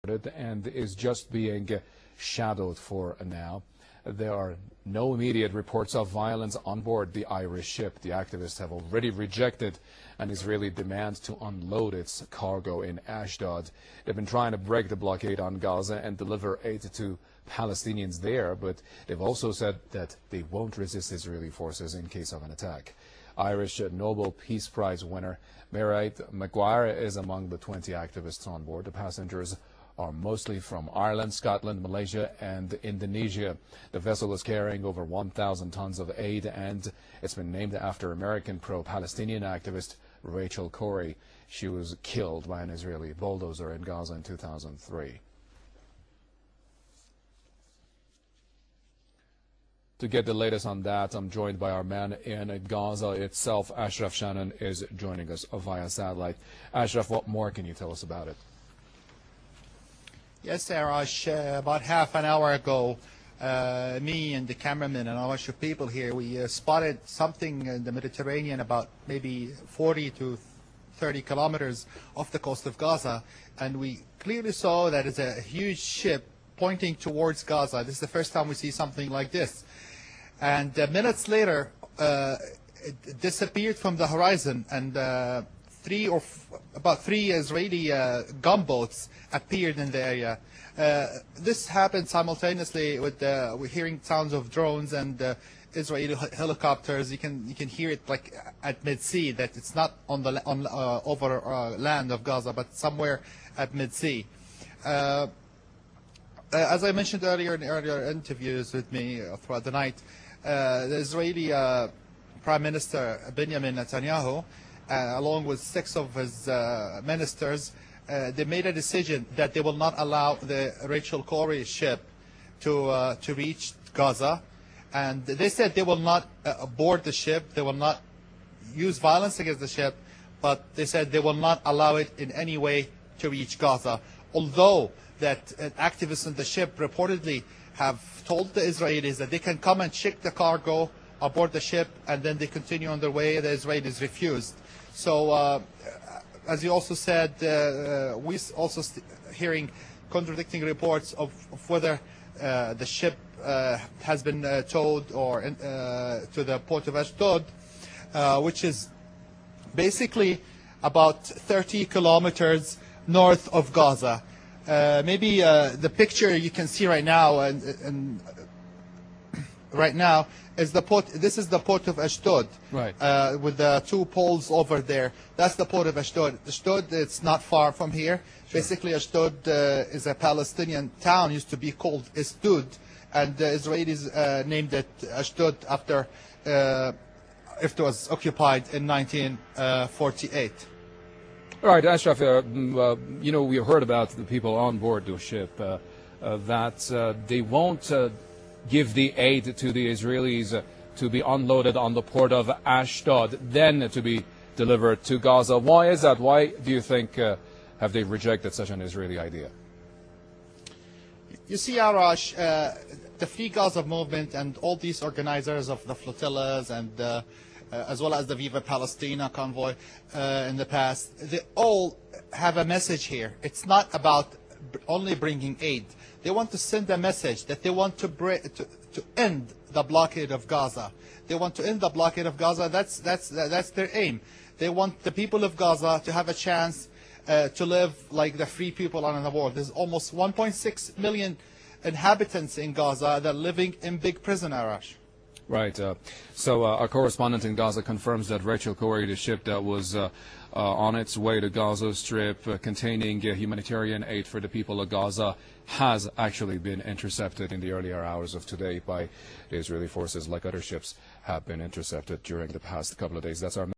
and is just being shadowed for now. There are no immediate reports of violence on board the Irish ship. The activists have already rejected an Israeli demand to unload its cargo in Ashdod. They've been trying to break the blockade on Gaza and deliver aid to Palestinians there, but they've also said that they won't resist Israeli forces in case of an attack. Irish Nobel Peace Prize winner Mairead Maguire is among the 20 activists on board. The passengers are mostly from Ireland, Scotland, Malaysia and Indonesia. The vessel is carrying over 1,000 tons of aid, and it's been named after American pro-Palestinian activist Rachel Corrie. She was killed by an Israeli bulldozer in Gaza in 2003. To get the latest on that, I'm joined by our man in Gaza itself. Ashraf Shannon is joining us via satellite. Ashraf, what more can you tell us about it? Yes, Arash, about half an hour ago, me and the cameraman and a bunch of people here, we spotted something in the Mediterranean about maybe 40 to 30 kilometers off the coast of Gaza, and we clearly saw that it's a huge ship pointing towards Gaza. This is the first time we see something like this. And minutes later, it disappeared from the horizon, and about three Israeli gunboats appeared in the area. This happened simultaneously with we're hearing sounds of drones and Israeli helicopters. You can hear it like at mid-sea. That it's not on the over land of Gaza, but somewhere at mid-sea. As I mentioned earlier in earlier interviews with me throughout the night, the Israeli Prime Minister Benjamin Netanyahu, along with 6 of his ministers, they made a decision that they will not allow the Rachel Corrie ship to reach Gaza, and they said they will not board the ship, they will not use violence against the ship, but they said they will not allow it in any way to reach Gaza. Although that activists on the ship reportedly have told the Israelis that they can come and check the cargo aboard the ship, and then they continue on their way. The Israelis refused. So, as you also said, we also hearing contradicting reports of whether the ship has been towed or to the port of Ashdod, which is basically about 30 kilometers north of Gaza. Maybe the picture you can see right now, and right now is the port. This is the port of Ashdod, right? With the 2 poles over there. That's the port of Ashdod. Ashdod, it's not far from here. Sure. Basically, Ashdod is a Palestinian town. Used to be called Ashdod, and the Israelis named it Ashdod after it was occupied in 1948. All right, Ashraf, you know, we heard about the people on board the ship, that they won't give the aid to the Israelis to be unloaded on the port of Ashdod, then to be delivered to Gaza. Why is that? Why do you think have they rejected such an Israeli idea? You see, Arash, the Free Gaza movement and all these organizers of the flotillas and as well as the Viva Palestina convoy in the past, they all have a message here. It's not about only bringing aid. They want to send a message that they want to end the blockade of Gaza. They want to end the blockade of Gaza. That's their aim. They want the people of Gaza to have a chance to live like the free people around the world. There's almost 1.6 million inhabitants in Gaza that are living in big prison, Arash. Right. So our correspondent in Gaza confirms that Rachel Corrie, the ship that was on its way to Gaza Strip containing humanitarian aid for the people of Gaza, has actually been intercepted in the earlier hours of today by the Israeli forces, like other ships have been intercepted during the past couple of days. That's our